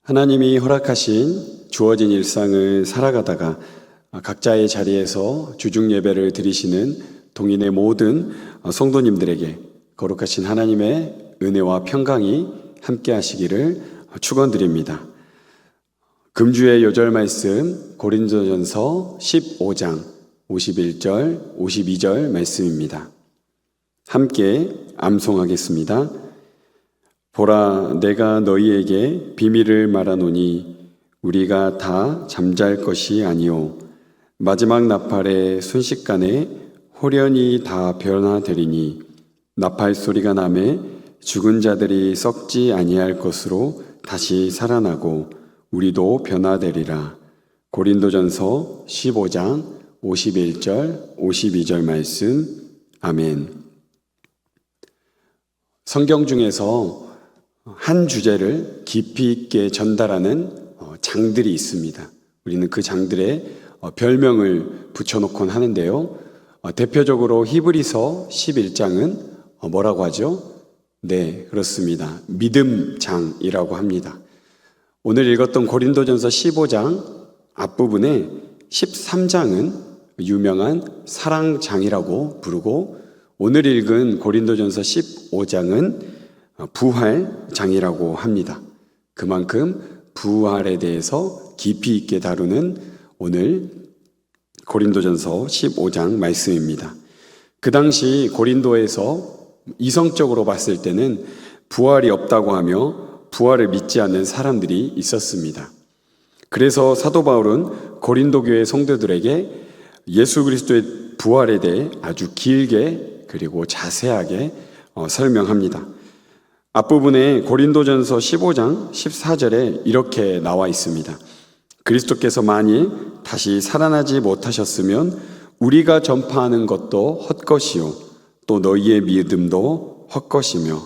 하나님이 허락하신 주어진 일상을 살아가다가 각자의 자리에서 주중 예배를 드리시는 동인의 모든 성도님들에게 거룩하신 하나님의 은혜와 평강이 함께 하시기를 축원드립니다. 금주의 요절 말씀 고린도전서 15장 51절 52절 말씀입니다. 함께 암송하겠습니다. 보라, 내가 너희에게 비밀을 말하노니 우리가 다 잠잘 것이 아니요 마지막 나팔의 순식간에 홀연히 다 변화되리니 나팔 소리가 나매 죽은 자들이 썩지 아니할 것으로 다시 살아나고 우리도 변화되리라. 고린도전서 15장 51절 52절 말씀. 아멘. 성경 중에서 한 주제를 깊이 있게 전달하는 장들이 있습니다. 우리는 그 장들의 별명을 붙여놓곤 하는데요. 대표적으로 히브리서 11장은 뭐라고 하죠? 네, 그렇습니다. 믿음장이라고 합니다. 오늘 읽었던 고린도전서 15장 앞부분에 13장은 유명한 사랑장이라고 부르고, 오늘 읽은 고린도전서 15장은 부활장이라고 합니다. 그만큼 부활에 대해서 깊이 있게 다루는 오늘 고린도전서 15장 말씀입니다. 그 당시 고린도에서 이성적으로 봤을 때는 부활이 없다고 하며 부활을 믿지 않는 사람들이 있었습니다. 그래서 사도 바울은 고린도 교회 성도들에게 예수 그리스도의 부활에 대해 아주 길게 그리고 자세하게 설명합니다. 앞부분에 고린도전서 15장 14절에 이렇게 나와 있습니다. 그리스도께서 만일 다시 살아나지 못하셨으면 우리가 전파하는 것도 헛것이요 또 너희의 믿음도 헛것이며,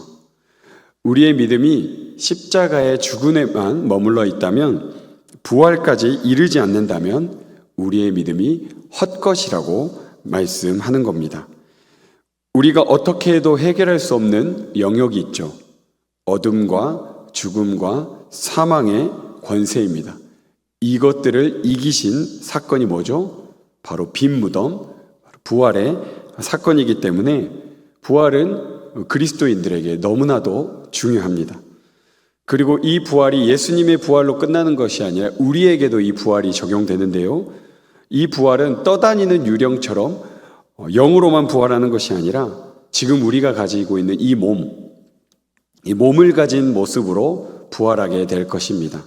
우리의 믿음이 십자가의 죽음에만 머물러 있다면, 부활까지 이르지 않는다면 우리의 믿음이 헛것이라고 말씀하는 겁니다. 우리가 어떻게 해도 해결할 수 없는 영역이 있죠. 어둠과 죽음과 사망의 권세입니다. 이것들을 이기신 사건이 뭐죠? 바로 빈 무덤, 부활의 사건이기 때문에 부활은 그리스도인들에게 너무나도 중요합니다. 그리고 이 부활이 예수님의 부활로 끝나는 것이 아니라 우리에게도 이 부활이 적용되는데요. 이 부활은 떠다니는 유령처럼 영으로만 부활하는 것이 아니라 지금 우리가 가지고 있는 이 몸을 가진 모습으로 부활하게 될 것입니다.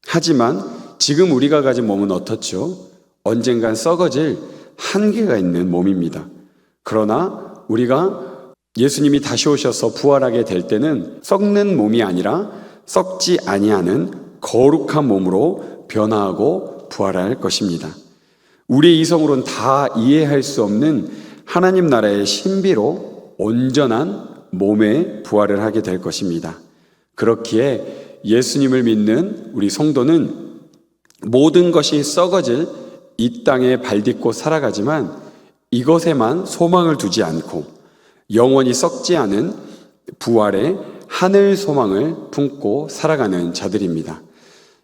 하지만 지금 우리가 가진 몸은 어떻죠? 언젠간 썩어질 한계가 있는 몸입니다. 그러나 우리가 예수님이 다시 오셔서 부활하게 될 때는 썩는 몸이 아니라 썩지 아니하는 거룩한 몸으로 변화하고 부활할 것입니다. 우리의 이성으로는 다 이해할 수 없는 하나님 나라의 신비로 온전한 몸의 부활을 하게 될 것입니다. 그렇기에 예수님을 믿는 우리 성도는 모든 것이 썩어질 이 땅에 발딛고 살아가지만 이것에만 소망을 두지 않고 영원히 썩지 않은 부활의 하늘 소망을 품고 살아가는 자들입니다.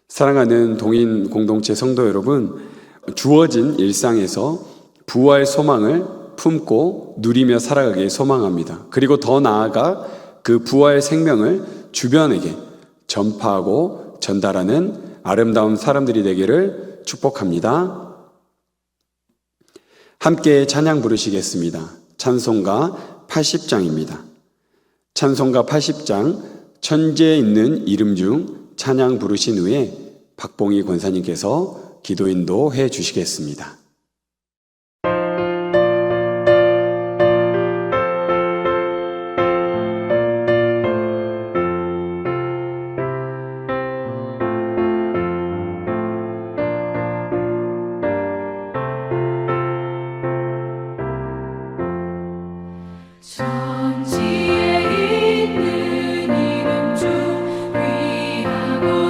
사랑하는 동인 공동체 성도 여러분, 주어진 일상에서 부활 소망을 품고 누리며 살아가길 소망합니다. 그리고 더 나아가 그 부활 생명을 주변에게 전파하고 전달하는 아름다운 사람들이 되기를 축복합니다. 함께 찬양 부르시겠습니다. 찬송가 80장입니다. 찬송가 80장 천지에 있는 이름 중 찬양 부르신 후에 박봉희 권사님께서 기도 인도해 주시겠습니다.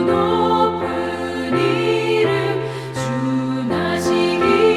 높은 이름 주 나시기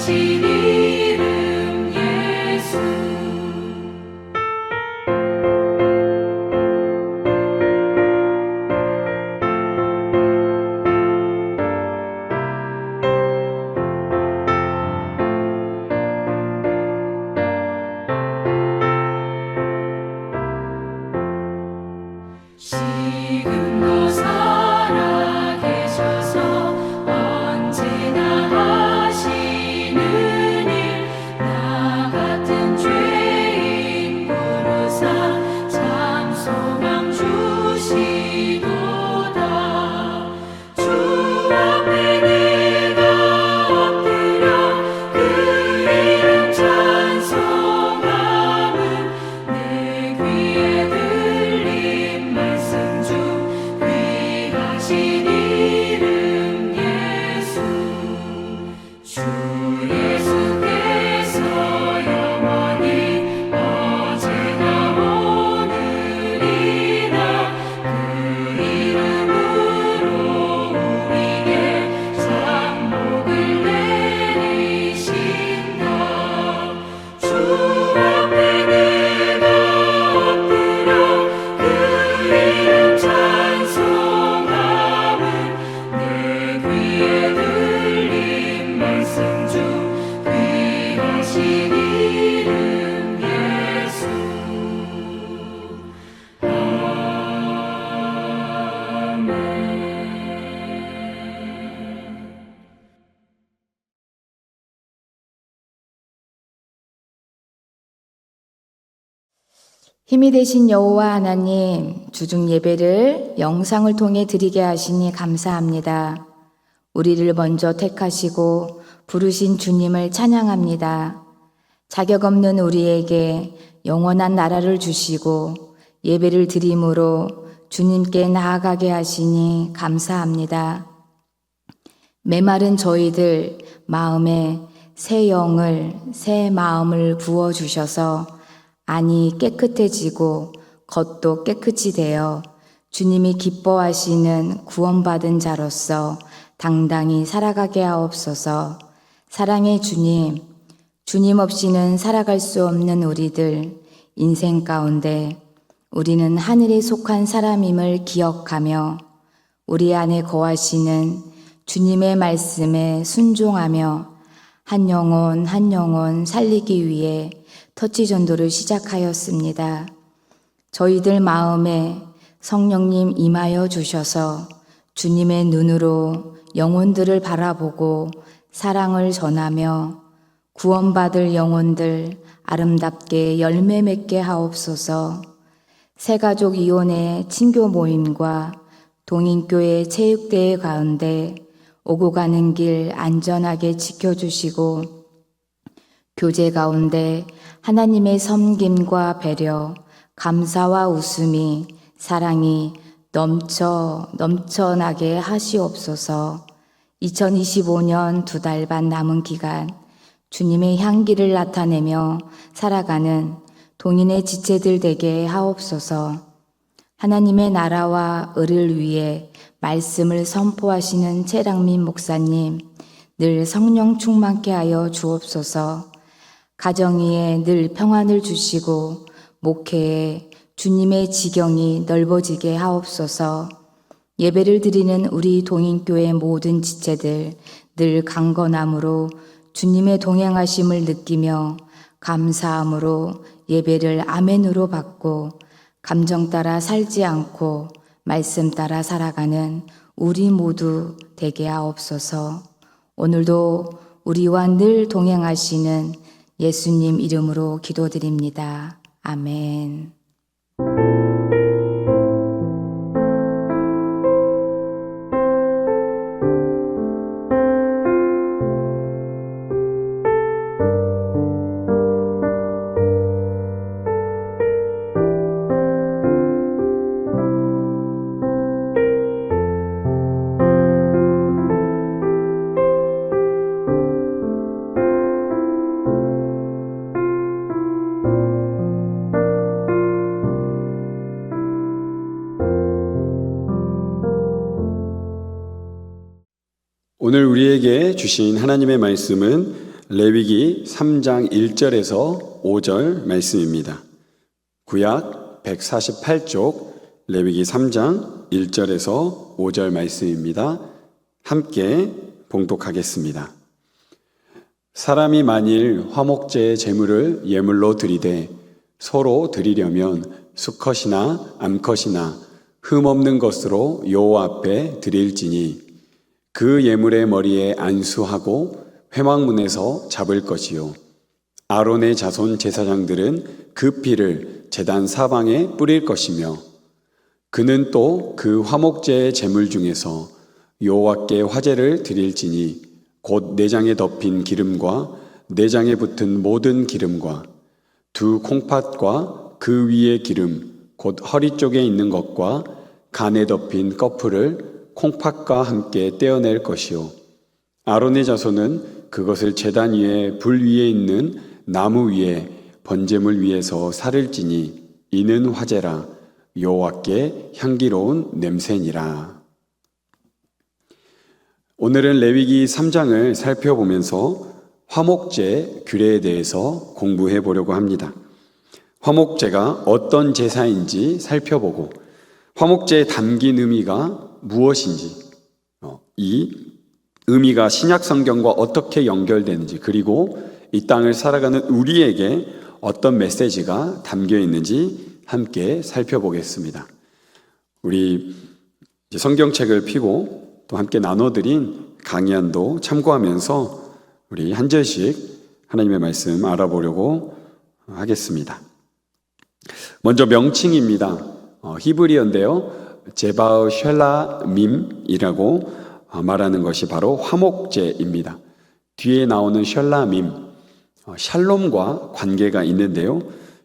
귀하신 이름 예수. 지금도 살아계셔서 언제나 하시는 일, 나 같은 죄인 부르사 참 소망 주시도다. 주 앞에 내가 엎드려 그 이름 찬송함은 내 귀에 들린 말씀 중 귀하신 이름 예수. 주 예수께서 영원히 어제나 오늘이나 그 이름으로 우리에게 상복을 내리신다. 주 앞에 내가 엎드려 그 이름 찬송함은 내 귀에 들린 말씀 중 귀하신 이름 예수. 힘이 되신 여호와 하나님, 주중 예배를 영상을 통해 드리게 하시니 감사합니다. 우리를 먼저 택하시고 부르신 주님을 찬양합니다. 자격 없는 우리에게 영원한 나라를 주시고 예배를 드림으로 주님께 나아가게 하시니 감사합니다. 메마른 저희들 마음에 새 영을, 새 마음을 부어주셔서 안이 깨끗해지고 겉도 깨끗이 되어 주님이 기뻐하시는 구원받은 자로서 당당히 살아가게 하옵소서. 사랑의 주님, 주님 없이는 살아갈 수 없는 우리들 인생 가운데 우리는 하늘에 속한 사람임을 기억하며 우리 안에 거하시는 주님의 말씀에 순종하며 한 영혼 한 영혼 살리기 위해 터치 전도를 시작하였습니다. 저희들 마음에 성령님 임하여 주셔서 주님의 눈으로 영혼들을 바라보고 사랑을 전하며 구원받을 영혼들 아름답게 열매 맺게 하옵소서. 새가족 이혼의 친교 모임과 동인교회 체육대회 가운데 오고 가는 길 안전하게 지켜주시고 교제 가운데 하나님의 섬김과 배려, 감사와 웃음이, 사랑이 넘쳐나게 하시옵소서. 2025년 2달 반 남은 기간 주님의 향기를 나타내며 살아가는 동인의 지체들 되게 하옵소서. 하나님의 나라와 의를 위해 말씀을 선포하시는 최랑민 목사님, 늘 성령 충만케 하여 주옵소서. 가정 위에 늘 평안을 주시고 목회에 주님의 지경이 넓어지게 하옵소서. 예배를 드리는 우리 동인교회 모든 지체들 늘 강건함으로 주님의 동행하심을 느끼며 감사함으로 예배를 아멘으로 받고 감정 따라 살지 않고 말씀 따라 살아가는 우리 모두 되게 하옵소서. 오늘도 우리와 늘 동행하시는 예수님 이름으로 기도드립니다. 아멘. 오늘 우리에게 주신 하나님의 말씀은 레위기 3장 1절에서 5절 말씀입니다. 구약 148쪽 레위기 3장 1절에서 5절 말씀입니다. 함께 봉독하겠습니다. 사람이 만일 화목제의 제물을 예물로 드리되 서로 드리려면 수컷이나 암컷이나 흠없는 것으로 여호와 앞에 드릴지니 그 예물의 머리에 안수하고 회막문에서 잡을 것이요 아론의 자손 제사장들은 그 피를 제단 사방에 뿌릴 것이며 그는 또 그 화목제의 제물 중에서 여호와께 화제를 드릴지니 곧 내장에 덮인 기름과 내장에 붙은 모든 기름과 두 콩팥과 그 위의 기름 곧 허리 쪽에 있는 것과 간에 덮인 꺼풀을 콩팥과 함께 떼어낼 것이요 아론의 자손은 그것을 제단 위에 불 위에 있는 나무 위에 번제물 위에서 살을지니 이는 화제라 여호와께 향기로운 냄새니라. 오늘은 레위기 3장을 살펴보면서 화목제 규례에 대해서 공부해 보려고 합니다. 화목제가 어떤 제사인지 살펴보고 화목제에 담긴 의미가 무엇인지, 이 의미가 신약 성경과 어떻게 연결되는지, 그리고 이 땅을 살아가는 우리에게 어떤 메시지가 담겨 있는지 함께 살펴보겠습니다. 우리 성경책을 펴고 또 함께 나눠드린 강의안도 참고하면서 우리 한 절씩 하나님의 말씀 알아보려고 하겠습니다. 먼저 명칭입니다. 히브리어인데요. 제바흐 쉘라밈이라고 말하는 것이 바로 화목제입니다. 뒤에 나오는 쉘라밈, 샬롬과 관계가 있는데요.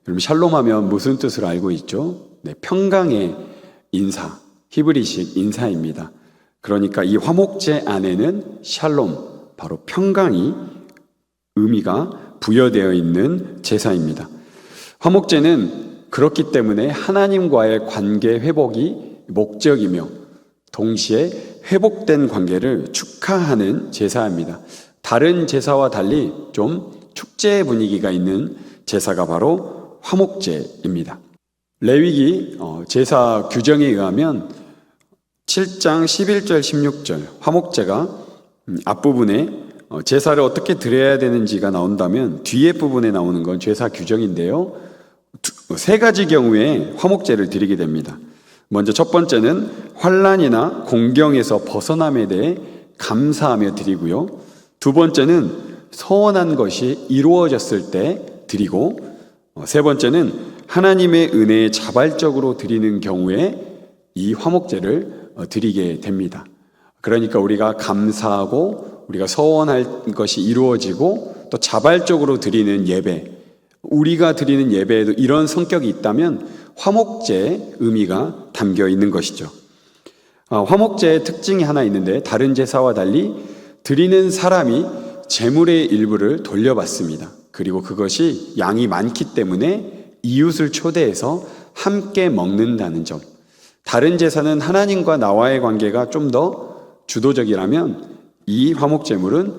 여러분 샬롬하면 무슨 뜻으로 알고 있죠? 네, 평강의 인사, 히브리식 인사입니다. 그러니까 이 화목제 안에는 샬롬, 바로 평강이 의미가 부여되어 있는 제사입니다. 화목제는 그렇기 때문에 하나님과의 관계 회복이 목적이며 동시에 회복된 관계를 축하하는 제사입니다. 다른 제사와 달리 좀 축제 분위기가 있는 제사가 바로 화목제입니다. 레위기 제사 규정에 의하면 7장 11절 16절 화목제가 앞부분에 제사를 어떻게 드려야 되는지가 나온다면 뒤에 부분에 나오는 건 제사 규정인데요. 세 가지 경우에 화목제를 드리게 됩니다. 먼저 첫 번째는 환난이나 공경에서 벗어남에 대해 감사하며 드리고요. 두 번째는 서원한 것이 이루어졌을 때 드리고, 세 번째는 하나님의 은혜에 자발적으로 드리는 경우에 이 화목제를 드리게 됩니다. 그러니까 우리가 감사하고 우리가 서원할 것이 이루어지고 또 자발적으로 드리는 예배, 우리가 드리는 예배에도 이런 성격이 있다면 화목제의 의미가 담겨 있는 것이죠. 화목제의 특징이 하나 있는데 다른 제사와 달리 드리는 사람이 제물의 일부를 돌려받습니다. 그리고 그것이 양이 많기 때문에 이웃을 초대해서 함께 먹는다는 점. 다른 제사는 하나님과 나와의 관계가 좀 더 주도적이라면 이 화목제물은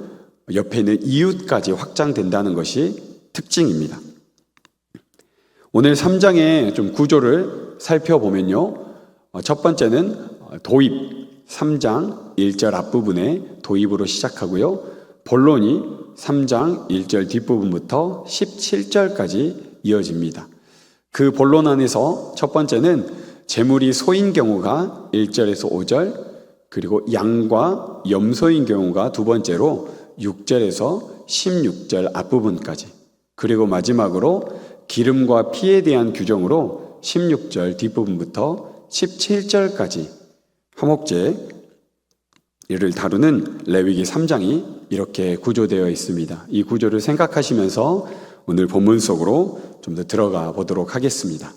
옆에 있는 이웃까지 확장된다는 것이 특징입니다. 오늘 3장의 좀 구조를 살펴보면요. 첫 번째는 도입, 3장 1절 앞부분에 도입으로 시작하고요. 본론이 3장 1절 뒷부분부터 17절까지 이어집니다. 그 본론 안에서 첫 번째는 제물이 소인 경우가 1절에서 5절, 그리고 양과 염소인 경우가 두 번째로 6절에서 16절 앞부분까지, 그리고 마지막으로 기름과 피에 대한 규정으로 16절 뒷부분부터 17절까지 화목제를 다루는 레위기 3장이 이렇게 구조되어 있습니다. 이 구조를 생각하시면서 오늘 본문 속으로 좀 더 들어가 보도록 하겠습니다.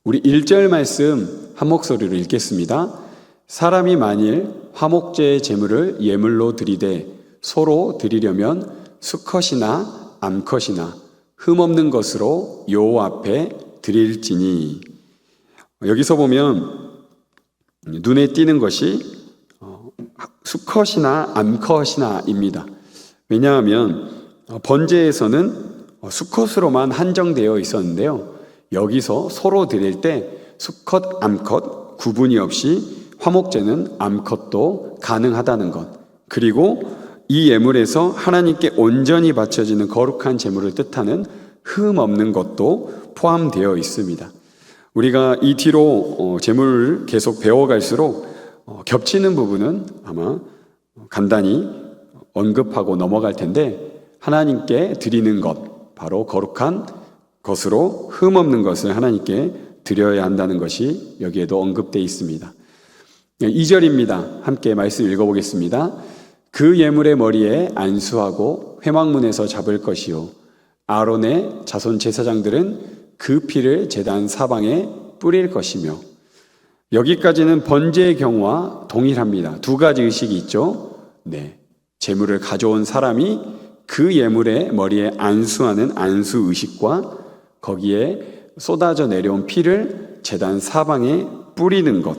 우리 1절 말씀 한 목소리로 읽겠습니다. 사람이 만일 화목제의 제물을 예물로 드리되 서로 드리려면 수컷이나 암컷이나 흠없는 것으로 여호와 앞에 드릴지니. 여기서 보면 눈에 띄는 것이 수컷이나 암컷이나입니다. 왜냐하면 번제에서는 수컷으로만 한정되어 있었는데요. 여기서 소로 드릴 때 수컷, 암컷 구분이 없이 화목제는 암컷도 가능하다는 것, 그리고 이 예물에서 하나님께 온전히 바쳐지는 거룩한 제물을 뜻하는 흠 없는 것도 포함되어 있습니다. 우리가 이 뒤로 제물을 계속 배워갈수록 겹치는 부분은 아마 간단히 언급하고 넘어갈 텐데, 하나님께 드리는 것, 바로 거룩한 것으로 흠 없는 것을 하나님께 드려야 한다는 것이 여기에도 언급되어 있습니다. 2절입니다. 함께 말씀 읽어보겠습니다. 그 예물의 머리에 안수하고 회막문에서 잡을 것이요, 아론의 자손 제사장들은 그 피를 제단 사방에 뿌릴 것이며. 여기까지는 번제의 경우와 동일합니다. 두 가지 의식이 있죠. 네, 제물을 가져온 사람이 그 예물의 머리에 안수하는 안수 의식과 거기에 쏟아져 내려온 피를 제단 사방에 뿌리는 것,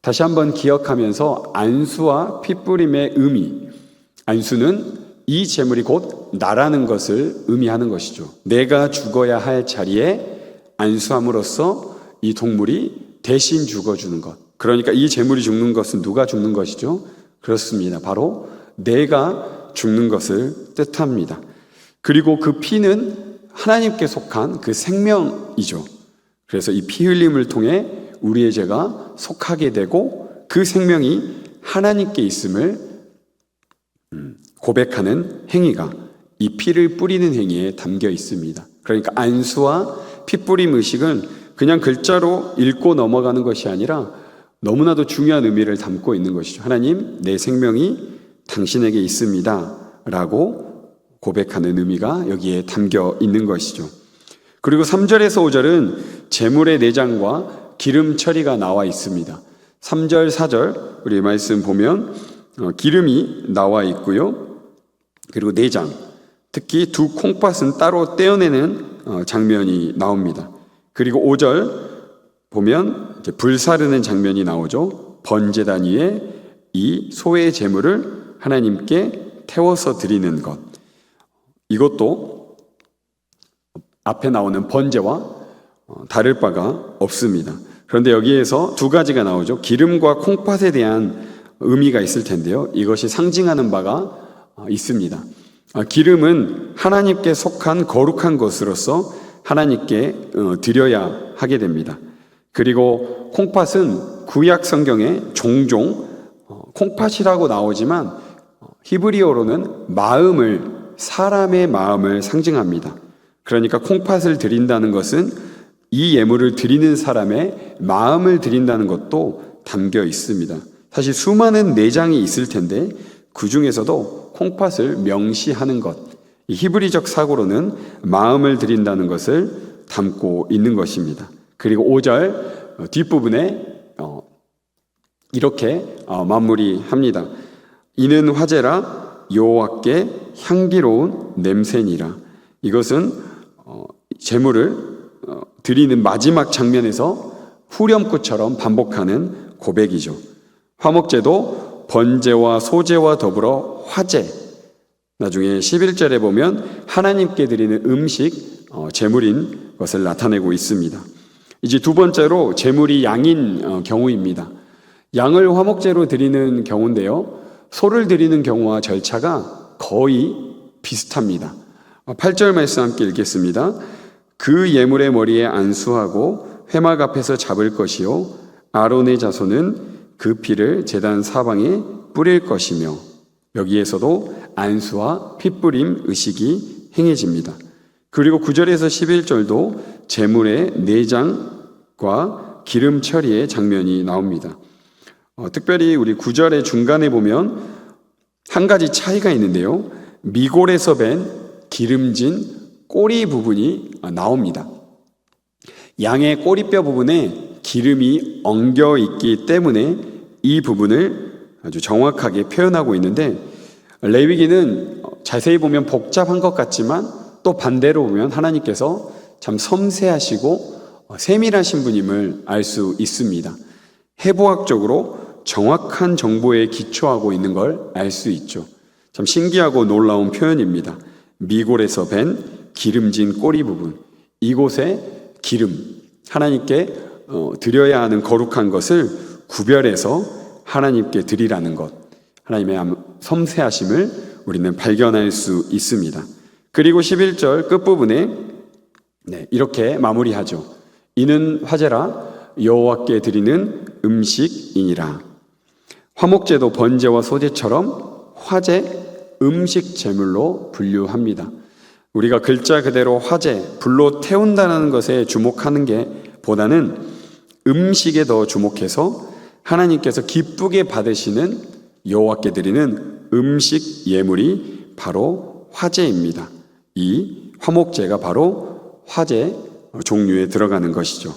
다시 한번 기억하면서 안수와 피 뿌림의 의미, 안수는 이 제물이 곧 나라는 것을 의미하는 것이죠. 내가 죽어야 할 자리에 안수함으로써 이 동물이 대신 죽어주는 것. 그러니까 이 제물이 죽는 것은 누가 죽는 것이죠? 그렇습니다. 바로 내가 죽는 것을 뜻합니다. 그리고 그 피는 하나님께 속한 그 생명이죠. 그래서 이 피 흘림을 통해 우리의 죄가 속하게 되고 그 생명이 하나님께 있음을 고백하는 행위가 이 피를 뿌리는 행위에 담겨 있습니다. 그러니까 안수와 피 뿌림 의식은 그냥 글자로 읽고 넘어가는 것이 아니라 너무나도 중요한 의미를 담고 있는 것이죠. 하나님, 내 생명이 당신에게 있습니다 라고 고백하는 의미가 여기에 담겨 있는 것이죠. 그리고 3절에서 5절은 제물의 내장과 기름 처리가 나와 있습니다. 3절, 4절 우리 말씀 보면 기름이 나와 있고요. 그리고 내장, 특히 두 콩팥은 따로 떼어내는 장면이 나옵니다. 그리고 5절 보면 이제 불사르는 장면이 나오죠. 번제단 위에 이 소의 제물을 하나님께 태워서 드리는 것. 이것도 앞에 나오는 번제와 다를 바가 없습니다. 그런데 여기에서 두 가지가 나오죠. 기름과 콩팥에 대한 의미가 있을 텐데요. 이것이 상징하는 바가 있습니다. 기름은 하나님께 속한 거룩한 것으로서 하나님께 드려야 하게 됩니다. 그리고 콩팥은 구약 성경에 종종 콩팥이라고 나오지만 히브리어로는 사람의 마음을 상징합니다. 그러니까 콩팥을 드린다는 것은 이 예물을 드리는 사람의 마음을 드린다는 것도 담겨 있습니다. 사실 수많은 내장이 있을 텐데 그 중에서도 콩팥을 명시하는 것, 이 히브리적 사고로는 마음을 드린다는 것을 담고 있는 것입니다. 그리고 5절 뒷부분에 이렇게 마무리합니다. 이는 화제라 여호와께 향기로운 냄새니라. 이것은 제물을 드리는 마지막 장면에서 후렴구처럼 반복하는 고백이죠. 화목제도 번제와 소제와 더불어 화제, 나중에 11절에 보면 하나님께 드리는 음식, 제물인 것을 나타내고 있습니다. 이제 두 번째로 제물이 양인 경우입니다. 양을 화목제로 드리는 경우인데요, 소를 드리는 경우와 절차가 거의 비슷합니다. 8절 말씀 함께 읽겠습니다. 그 예물의 머리에 안수하고 회막 앞에서 잡을 것이요, 아론의 자손은 그 피를 제단 사방에 뿌릴 것이며. 여기에서도 안수와 피뿌림 의식이 행해집니다. 그리고 9절에서 11절도 제물의 내장과 기름 처리의 장면이 나옵니다. 특별히 우리 9절의 중간에 보면 한 가지 차이가 있는데요, 미골에서 밴 기름진 꼬리 부분이 나옵니다. 양의 꼬리뼈 부분에 기름이 엉겨 있기 때문에 이 부분을 아주 정확하게 표현하고 있는데, 레위기는 자세히 보면 복잡한 것 같지만 또 반대로 보면 하나님께서 참 섬세하시고 세밀하신 분임을 알 수 있습니다. 해부학적으로 정확한 정보에 기초하고 있는 걸 알 수 있죠. 참 신기하고 놀라운 표현입니다. 미골에서 밴 기름진 꼬리 부분, 이곳에 기름, 하나님께 드려야 하는 거룩한 것을 구별해서 하나님께 드리라는 것, 하나님의 섬세하심을 우리는 발견할 수 있습니다. 그리고 11절 끝부분에 이렇게 마무리하죠. 이는 화제라 여호와께 드리는 음식이니라. 화목제도 번제와 소제처럼 화제, 음식 제물로 분류합니다. 우리가 글자 그대로 화제, 불로 태운다는 것에 주목하는 게 보다는 음식에 더 주목해서 하나님께서 기쁘게 받으시는 여호와께 드리는 음식 예물이 바로 화제입니다. 이 화목제가 바로 화제 종류에 들어가는 것이죠.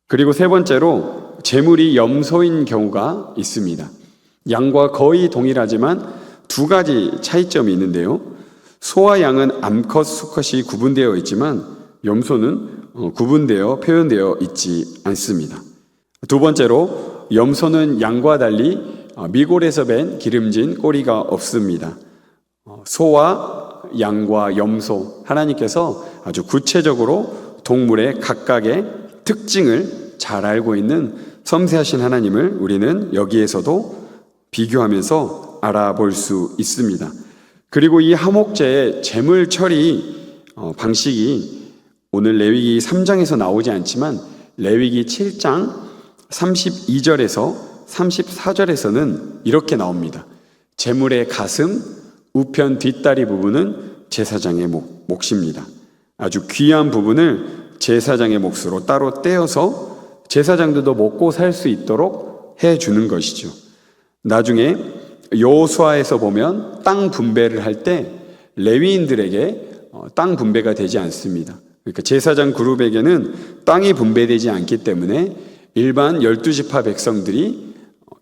그리고 세 번째로 제물이 염소인 경우가 있습니다. 양과 거의 동일하지만 두 가지 차이점이 있는데요. 소와 양은 암컷, 수컷이 구분되어 있지만 염소는 구분되어 표현되어 있지 않습니다. 두 번째로 염소는 양과 달리 미골에서 밴 기름진 꼬리가 없습니다. 소와 양과 염소, 하나님께서 아주 구체적으로 동물의 각각의 특징을 잘 알고 있는 섬세하신 하나님을 우리는 여기에서도 비교하면서 알아볼 수 있습니다. 그리고 이 화목제의 제물 처리 방식이 오늘 레위기 3장에서 나오지 않지만 레위기 7장 32절에서 34절에서는 이렇게 나옵니다. 제물의 가슴, 우편 뒷다리 부분은 제사장의 몫입니다. 아주 귀한 부분을 제사장의 몫으로 따로 떼어서 제사장들도 먹고 살 수 있도록 해주는 것이죠. 나중에 여호수아에서 보면 땅 분배를 할 때 레위인들에게 땅 분배가 되지 않습니다. 그러니까 제사장 그룹에게는 땅이 분배되지 않기 때문에 일반 12지파 백성들이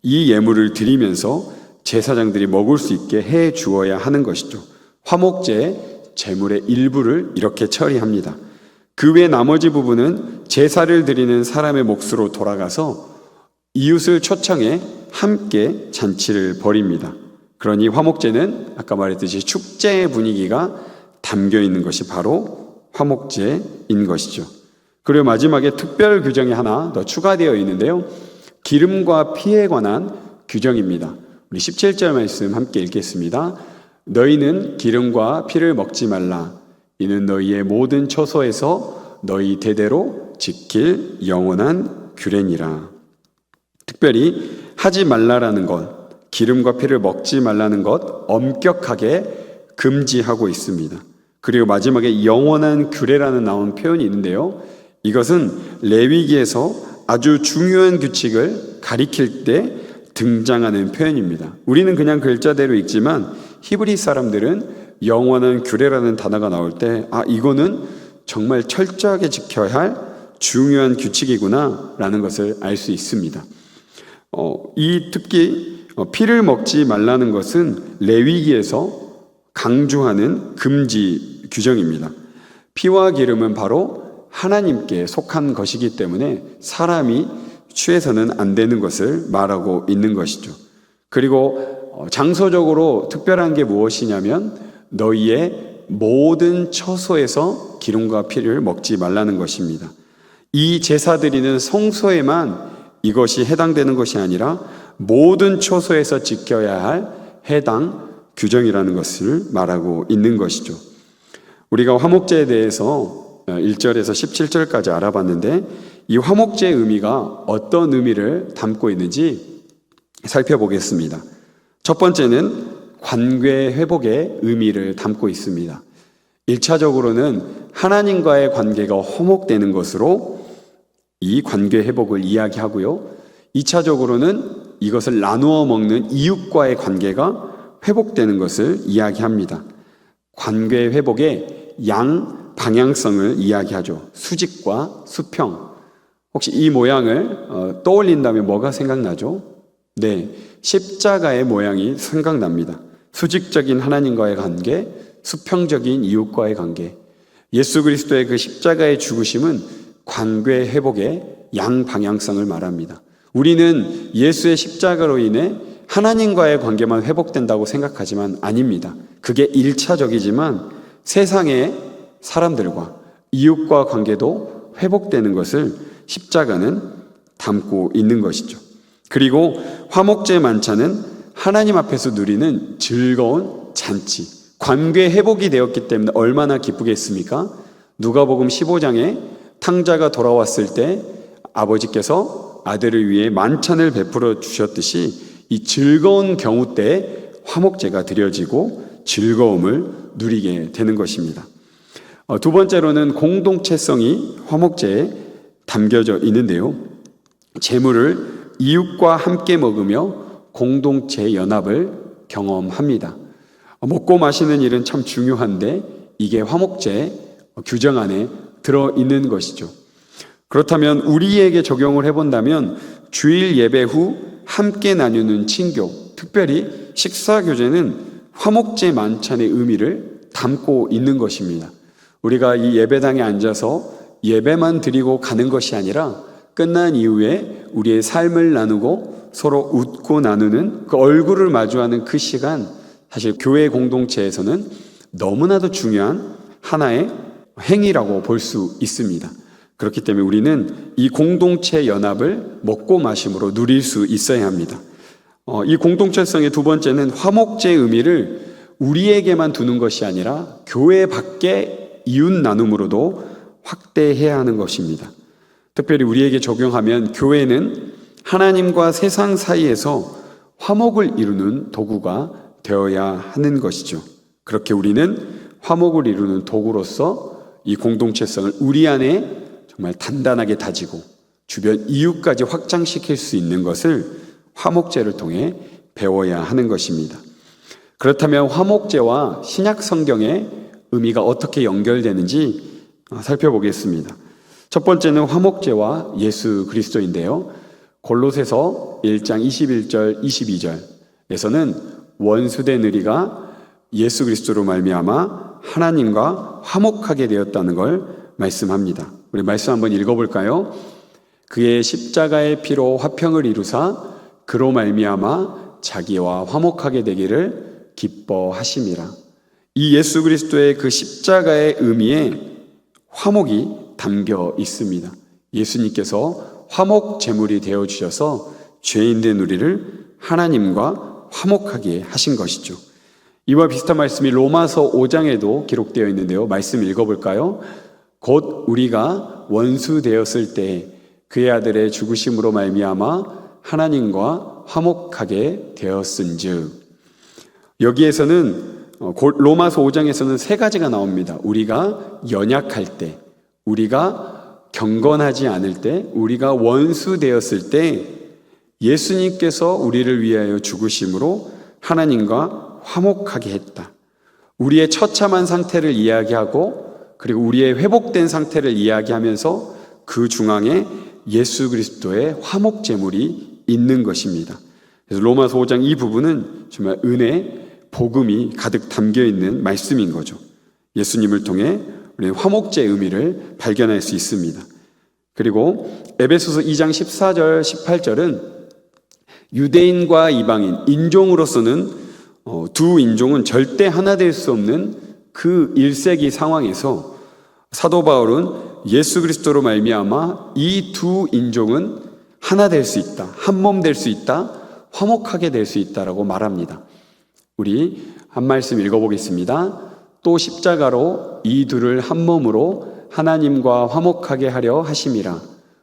이 예물을 드리면서 제사장들이 먹을 수 있게 해 주어야 하는 것이죠. 화목제의 제물의 일부를 이렇게 처리합니다. 그 외 나머지 부분은 제사를 드리는 사람의 몫으로 돌아가서 이웃을 초청해 함께 잔치를 벌입니다. 그러니 화목제는 아까 말했듯이 축제의 분위기가 담겨 있는 것이 바로 화목제인 것이죠. 그리고 마지막에 특별 규정이 하나 더 추가되어 있는데요. 기름과 피에 관한 규정입니다. 우리 17절 말씀 함께 읽겠습니다. 너희는 기름과 피를 먹지 말라. 이는 너희의 모든 처소에서 너희 대대로 지킬 영원한 규례니라. 특별히 하지 말라라는 것, 기름과 피를 먹지 말라는 것 엄격하게 금지하고 있습니다. 그리고 마지막에 영원한 규례라는 나온 표현이 있는데요. 이것은 레위기에서 아주 중요한 규칙을 가리킬 때 등장하는 표현입니다. 우리는 그냥 글자대로 읽지만 히브리 사람들은 영원한 규례라는 단어가 나올 때 이거는 정말 철저하게 지켜야 할 중요한 규칙이구나 라는 것을 알 수 있습니다. 이 특히 피를 먹지 말라는 것은 레위기에서 강조하는 금지 규정입니다. 피와 기름은 바로 하나님께 속한 것이기 때문에 사람이 취해서는 안 되는 것을 말하고 있는 것이죠. 그리고 장소적으로 특별한 게 무엇이냐면 너희의 모든 처소에서 기름과 피를 먹지 말라는 것입니다. 이 제사 드리는 성소에만 이것이 해당되는 것이 아니라 모든 처소에서 지켜야 할 해당 규정이라는 것을 말하고 있는 것이죠. 우리가 화목제에 대해서 1절에서 17절까지 알아봤는데 이 화목제의 의미가 어떤 의미를 담고 있는지 살펴보겠습니다. 첫 번째는 관계 회복의 의미를 담고 있습니다. 1차적으로는 하나님과의 관계가 화목되는 것으로 이 관계 회복을 이야기하고요. 2차적으로는 이것을 나누어 먹는 이웃과의 관계가 회복되는 것을 이야기합니다. 관계 회복의 양 방향성을 이야기하죠. 수직과 수평. 혹시 이 모양을 떠올린다면 뭐가 생각나죠? 네, 십자가의 모양이 생각납니다. 수직적인 하나님과의 관계, 수평적인 이웃과의 관계. 예수 그리스도의 그 십자가의 죽으심은 관계 회복의 양 방향성을 말합니다. 우리는 예수의 십자가로 인해 하나님과의 관계만 회복된다고 생각하지만 아닙니다. 그게 1차적이지만 세상의 사람들과 이웃과 관계도 회복되는 것을 십자가는 담고 있는 것이죠. 그리고 화목제 만찬은 하나님 앞에서 누리는 즐거운 잔치, 관계 회복이 되었기 때문에 얼마나 기쁘겠습니까? 누가복음 15장에 탕자가 돌아왔을 때 아버지께서 아들을 위해 만찬을 베풀어 주셨듯이 이 즐거운 경우 때에 화목제가 드려지고 즐거움을 누리게 되는 것입니다. 두 번째로는 공동체성이 화목제에 담겨져 있는데요. 제물을 이웃과 함께 먹으며 공동체 연합을 경험합니다. 먹고 마시는 일은 참 중요한데 이게 화목제 규정 안에 들어있는 것이죠. 그렇다면 우리에게 적용을 해본다면 주일 예배 후 함께 나누는 친교, 특별히 식사교제는 화목제 만찬의 의미를 담고 있는 것입니다. 우리가 이 예배당에 앉아서 예배만 드리고 가는 것이 아니라 끝난 이후에 우리의 삶을 나누고 서로 웃고 나누는 그 얼굴을 마주하는 그 시간, 사실 교회 공동체에서는 너무나도 중요한 하나의 행위라고 볼 수 있습니다. 그렇기 때문에 우리는 이 공동체 연합을 먹고 마심으로 누릴 수 있어야 합니다. 이 공동체성의 두 번째는 화목제의 의미를 우리에게만 두는 것이 아니라 교회 밖에 이웃 나눔으로도 확대해야 하는 것입니다. 특별히 우리에게 적용하면 교회는 하나님과 세상 사이에서 화목을 이루는 도구가 되어야 하는 것이죠. 그렇게 우리는 화목을 이루는 도구로서 이 공동체성을 우리 안에 정말 단단하게 다지고 주변 이웃까지 확장시킬 수 있는 것을 화목제를 통해 배워야 하는 것입니다. 그렇다면 화목제와 신약 성경의 의미가 어떻게 연결되는지 살펴보겠습니다. 첫 번째는 화목제와 예수 그리스도인데요. 골로새서 1장 21절 22절에서는 원수된 의리가 예수 그리스도로 말미암아 하나님과 화목하게 되었다는 걸 말씀합니다. 우리 말씀 한번 읽어볼까요? 그의 십자가의 피로 화평을 이루사 그로 말미암아 자기와 화목하게 되기를 기뻐하심이라. 이 예수 그리스도의 그 십자가의 의미에 화목이 담겨 있습니다. 예수님께서 화목 제물이 되어 주셔서 죄인된 우리를 하나님과 화목하게 하신 것이죠. 이와 비슷한 말씀이 로마서 5장에도 기록되어 있는데요. 말씀 읽어볼까요? 곧 우리가 원수 되었을 때 그의 아들의 죽으심으로 말미암아 하나님과 화목하게 되었은즉. 여기에서는 로마서 5장에서는 세 가지가 나옵니다. 우리가 연약할 때, 우리가 경건하지 않을 때, 우리가 원수 되었을 때 예수님께서 우리를 위하여 죽으심으로 하나님과 화목하게 했다. 우리의 처참한 상태를 이야기하고 그리고 우리의 회복된 상태를 이야기하면서 그 중앙에 예수 그리스도의 화목 제물이 있는 것입니다. 그래서 로마서 5장 이 부분은 정말 은혜, 복음이 가득 담겨 있는 말씀인 거죠. 예수님을 통해 우리 화목제의 의미를 발견할 수 있습니다. 그리고 에베소서 2장 14절 18절은 유대인과 이방인, 인종으로서는 두 인종은 절대 하나 될 수 없는 그 1세기 상황에서 사도 바울은 예수 그리스도로 말미암아 이 두 인종은 하나 될 수 있다, 한 몸 될 수 있다, 화목하게 될 수 있다라고 말합니다. 우리 한 말씀 읽어보겠습니다. 또 십자가로 이 둘을 한 몸으로 하나님과 화목하게 하려 하심이라.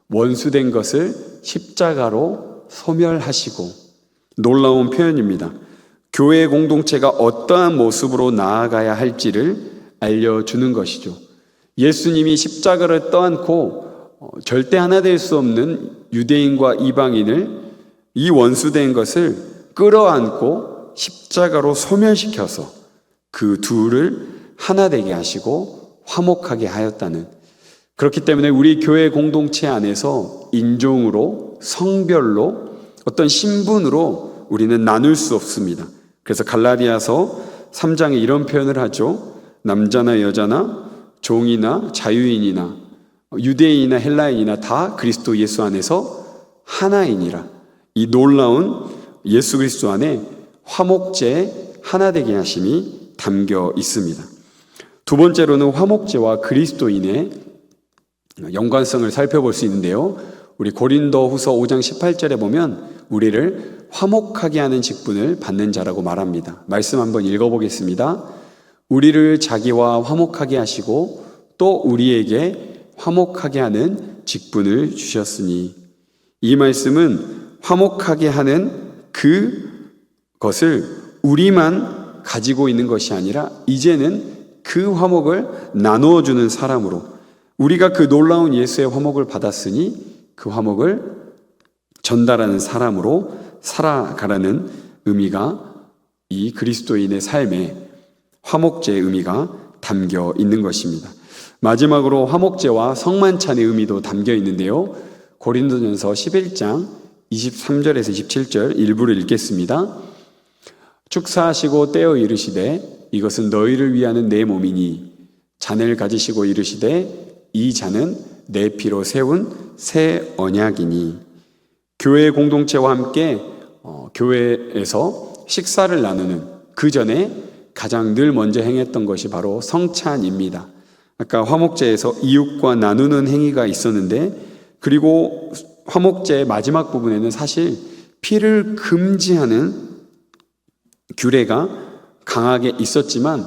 원수된 것을 십자가로 소멸하시고. 놀라운 표현입니다. 교회 공동체가 어떠한 모습으로 나아가야 할지를 알려주는 것이죠. 예수님이 십자가를 떠안고 절대 하나 될 수 없는 유대인과 이방인을, 이 원수된 것을 끌어안고 십자가로 소멸시켜서 그 둘을 하나 되게 하시고 화목하게 하였다는, 그렇기 때문에 우리 교회 공동체 안에서 인종으로, 성별로, 어떤 신분으로 우리는 나눌 수 없습니다. 그래서 갈라디아서 3장에 이런 표현을 하죠. 남자나 여자나 종이나 자유인이나 유대인이나 헬라인이나 다 그리스도 예수 안에서 하나이니라. 이 놀라운 예수 그리스도 안에 화목제의 하나 되게 하심이 담겨 있습니다. 두 번째로는 화목제와 그리스도인의 연관성을 살펴볼 수 있는데요. 우리 고린도후서 5장 18절에 보면 우리를 화목하게 하는 직분을 받는 자라고 말합니다. 말씀 한번 읽어보겠습니다. 우리를 자기와 화목하게 하시고 또 우리에게 화목하게 하는 직분을 주셨으니, 이 말씀은 화목하게 하는 그것을 우리만 가지고 있는 것이 아니라 이제는 그 화목을 나누어 주는 사람으로, 우리가 그 놀라운 예수의 화목을 받았으니 그 화목을 전달하는 사람으로 살아가라는 의미가 이 그리스도인의 삶에 화목제의 의미가 담겨 있는 것입니다. 마지막으로 화목제와 성만찬의 의미도 담겨 있는데요. 고린도전서 11장 23절에서 27절 일부를 읽겠습니다. 축사하시고 떼어 이르시되 이것은 너희를 위하는 내 몸이니, 잔을 가지시고 이르시되 이 잔은 내 피로 세운 새 언약이니. 교회 공동체와 함께 교회에서 식사를 나누는 그 전에 가장 늘 먼저 행했던 것이 바로 성찬입니다. 아까 화목제에서 이웃과 나누는 행위가 있었는데, 그리고 화목제의 마지막 부분에는 사실 피를 금지하는 규례가 강하게 있었지만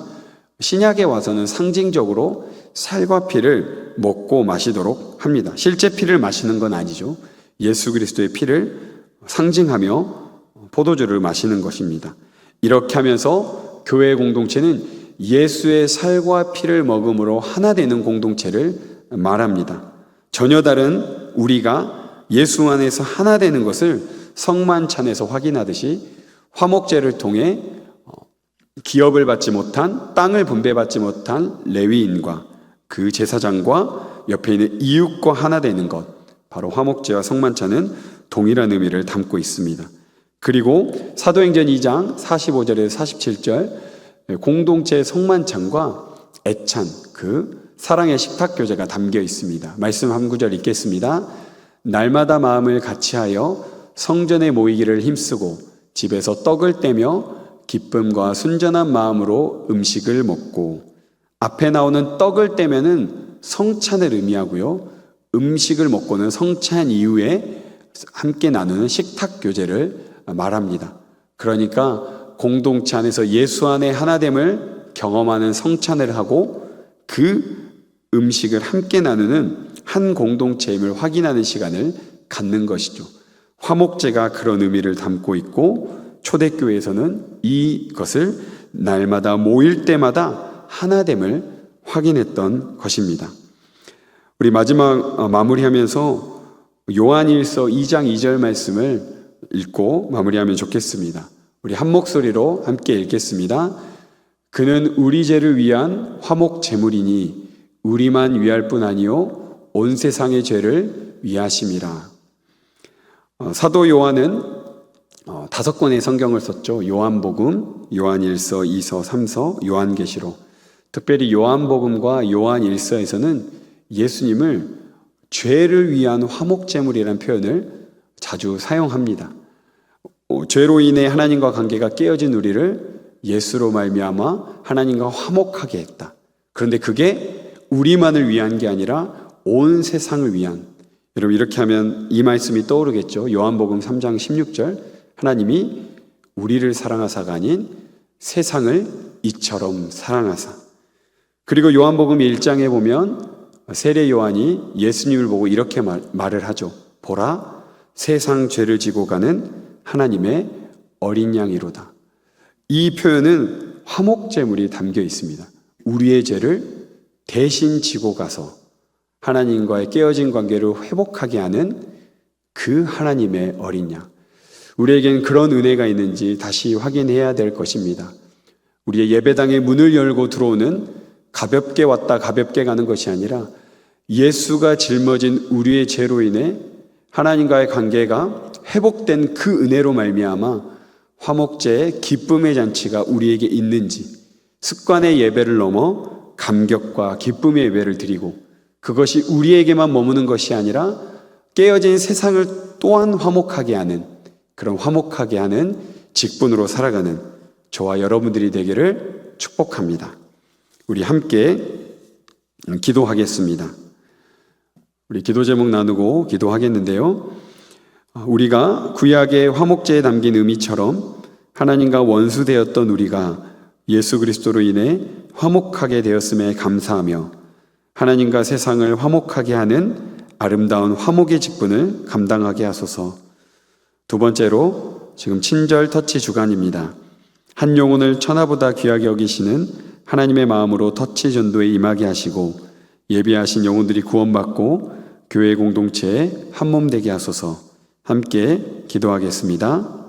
신약에 와서는 상징적으로 살과 피를 먹고 마시도록 합니다. 실제 피를 마시는 건 아니죠. 예수 그리스도의 피를 상징하며 포도주를 마시는 것입니다. 이렇게 하면서 교회 공동체는 예수의 살과 피를 먹음으로 하나 되는 공동체를 말합니다. 전혀 다른 우리가 예수 안에서 하나 되는 것을 성만찬에서 확인하듯이 화목제를 통해 기업을 받지 못한, 땅을 분배받지 못한 레위인과 그 제사장과 옆에 있는 이웃과 하나 되는 것, 바로 화목제와 성만찬은 동일한 의미를 담고 있습니다. 그리고 사도행전 2장 45절에서 47절 공동체의 성만찬과 애찬, 그 사랑의 식탁 교제가 담겨 있습니다. 말씀 한 구절 읽겠습니다. 날마다 마음을 같이하여 성전에 모이기를 힘쓰고 집에서 떡을 떼며 기쁨과 순전한 마음으로 음식을 먹고. 앞에 나오는 떡을 떼면은 성찬을 의미하고요, 음식을 먹고는 성찬 이후에 함께 나누는 식탁 교제를 말합니다. 그러니까 공동체 안에서 예수 안에 하나됨을 경험하는 성찬을 하고 그 음식을 함께 나누는 한 공동체임을 확인하는 시간을 갖는 것이죠. 화목제가 그런 의미를 담고 있고, 초대교회에서는 이것을 날마다 모일 때마다 하나됨을 확인했던 것입니다. 우리 마지막 마무리하면서 요한일서 2장 2절 말씀을 읽고 마무리하면 좋겠습니다. 우리 한 목소리로 함께 읽겠습니다. 그는 우리 죄를 위한 화목 제물이니 우리만 위할 뿐 아니요 온 세상의 죄를 위하심이라. 사도 요한은 5권의 성경을 썼죠. 요한복음, 요한일서, 2서, 3서, 요한계시록. 특별히 요한복음과 요한일서에서는 예수님을 죄를 위한 화목제물이라는 표현을 자주 사용합니다. 죄로 인해 하나님과 관계가 깨어진 우리를 예수로 말미암아 하나님과 화목하게 했다. 그런데 그게 우리만을 위한 게 아니라 온 세상을 위한. 여러분, 이렇게 하면 이 말씀이 떠오르겠죠. 요한복음 3장 16절, 하나님이 우리를 사랑하사가 아닌 세상을 이처럼 사랑하사. 그리고 요한복음 1장에 보면 세례 요한이 예수님을 보고 이렇게 말을 하죠. 보라, 세상 죄를 지고 가는 하나님의 어린 양이로다. 이 표현은 화목제물이 담겨 있습니다. 우리의 죄를 대신 지고 가서 하나님과의 깨어진 관계를 회복하게 하는 그 하나님의 어린 양. 우리에겐 그런 은혜가 있는지 다시 확인해야 될 것입니다. 우리의 예배당의 문을 열고 들어오는 가볍게 왔다 가볍게 가는 것이 아니라 예수가 짊어진 우리의 죄로 인해 하나님과의 관계가 회복된 그 은혜로 말미암아 화목제의 기쁨의 잔치가 우리에게 있는지, 습관의 예배를 넘어 감격과 기쁨의 예배를 드리고 그것이 우리에게만 머무는 것이 아니라 깨어진 세상을 또한 화목하게 하는, 그런 화목하게 하는 직분으로 살아가는 저와 여러분들이 되기를 축복합니다. 우리 함께 기도하겠습니다. 우리 기도 제목 나누고 기도하겠는데요. 우리가 구약의 화목제에 담긴 의미처럼 하나님과 원수되었던 우리가 예수 그리스도로 인해 화목하게 되었음에 감사하며 하나님과 세상을 화목하게 하는 아름다운 화목의 직분을 감당하게 하소서. 두 번째로 지금 친절 터치 주간입니다. 한 영혼을 천하보다 귀하게 여기시는 하나님의 마음으로 터치 전도에 임하게 하시고 예비하신 영혼들이 구원받고 교회 공동체에 한몸 되게 하소서. 함께 기도하겠습니다.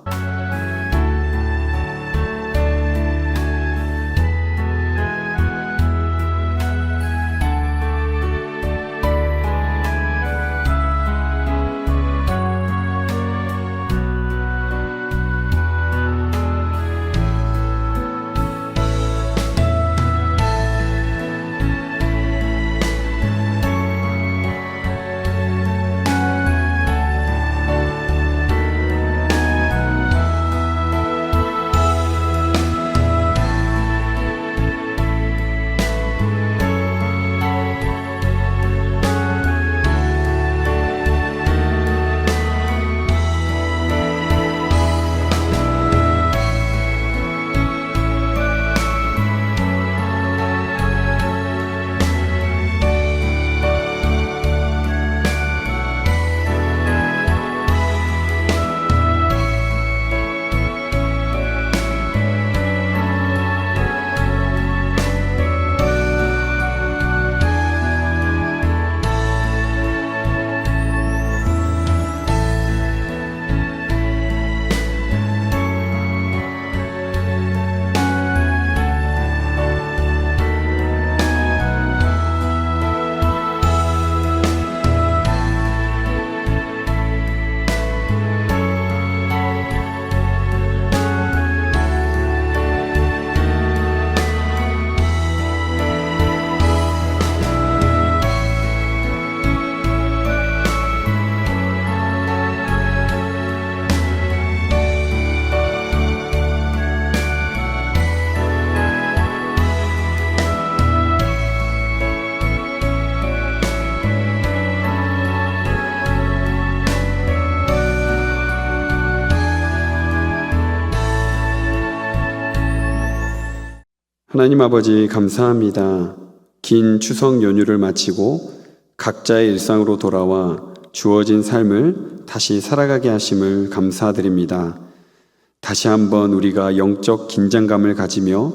하나님 아버지 감사합니다. 긴 추석 연휴를 마치고 각자의 일상으로 돌아와 주어진 삶을 다시 살아가게 하심을 감사드립니다. 다시 한번 우리가 영적 긴장감을 가지며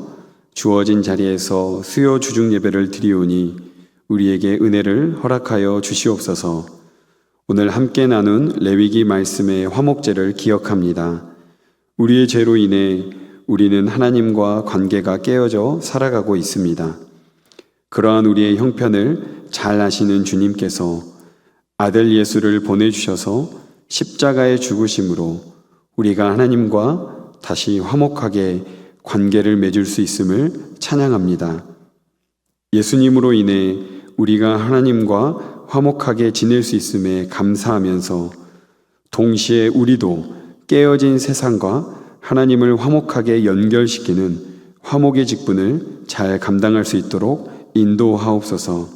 주어진 자리에서 수요 주중 예배를 드리오니 우리에게 은혜를 허락하여 주시옵소서. 오늘 함께 나눈 레위기 말씀의 화목제를 기억합니다. 우리의 죄로 인해 우리는 하나님과 관계가 깨어져 살아가고 있습니다. 그러한 우리의 형편을 잘 아시는 주님께서 아들 예수를 보내주셔서 십자가의 죽으심으로 우리가 하나님과 다시 화목하게 관계를 맺을 수 있음을 찬양합니다. 예수님으로 인해 우리가 하나님과 화목하게 지낼 수 있음에 감사하면서 동시에 우리도 깨어진 세상과 하나님을 화목하게 연결시키는 화목의 직분을 잘 감당할 수 있도록 인도하옵소서.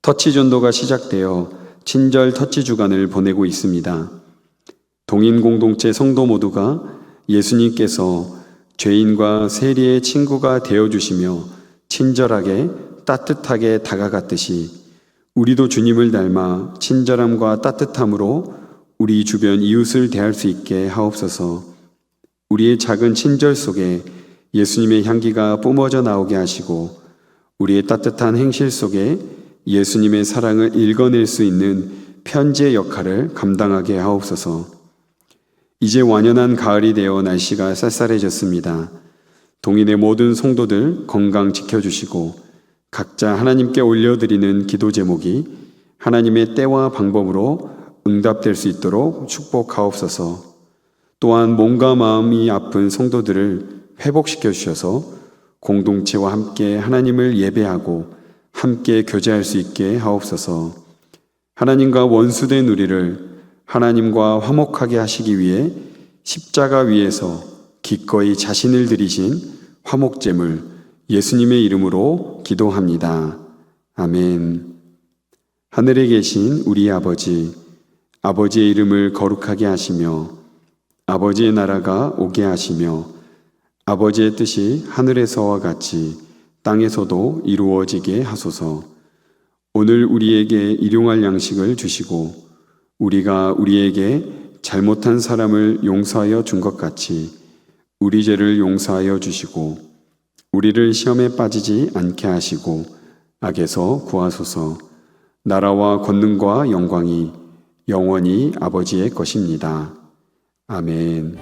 터치 전도가 시작되어 친절 터치 주간을 보내고 있습니다. 동인 공동체 성도 모두가 예수님께서 죄인과 세리의 친구가 되어주시며 친절하게 따뜻하게 다가갔듯이 우리도 주님을 닮아 친절함과 따뜻함으로 우리 주변 이웃을 대할 수 있게 하옵소서. 우리의 작은 친절 속에 예수님의 향기가 뿜어져 나오게 하시고 우리의 따뜻한 행실 속에 예수님의 사랑을 읽어낼 수 있는 편지의 역할을 감당하게 하옵소서. 이제 완연한 가을이 되어 날씨가 쌀쌀해졌습니다. 동인의 모든 성도들 건강 지켜주시고 각자 하나님께 올려드리는 기도 제목이 하나님의 때와 방법으로 응답될 수 있도록 축복하옵소서. 또한 몸과 마음이 아픈 성도들을 회복시켜 주셔서 공동체와 함께 하나님을 예배하고 함께 교제할 수 있게 하옵소서. 하나님과 원수된 우리를 하나님과 화목하게 하시기 위해 십자가 위에서 기꺼이 자신을 들이신 화목제물 예수님의 이름으로 기도합니다. 아멘. 하늘에 계신 우리 아버지, 아버지의 이름을 거룩하게 하시며 아버지의 나라가 오게 하시며 아버지의 뜻이 하늘에서와 같이 땅에서도 이루어지게 하소서. 오늘 우리에게 일용할 양식을 주시고 우리가 우리에게 잘못한 사람을 용서하여 준 것 같이 우리 죄를 용서하여 주시고 우리를 시험에 빠지지 않게 하시고 악에서 구하소서. 나라와 권능과 영광이 영원히 아버지의 것입니다. 아멘.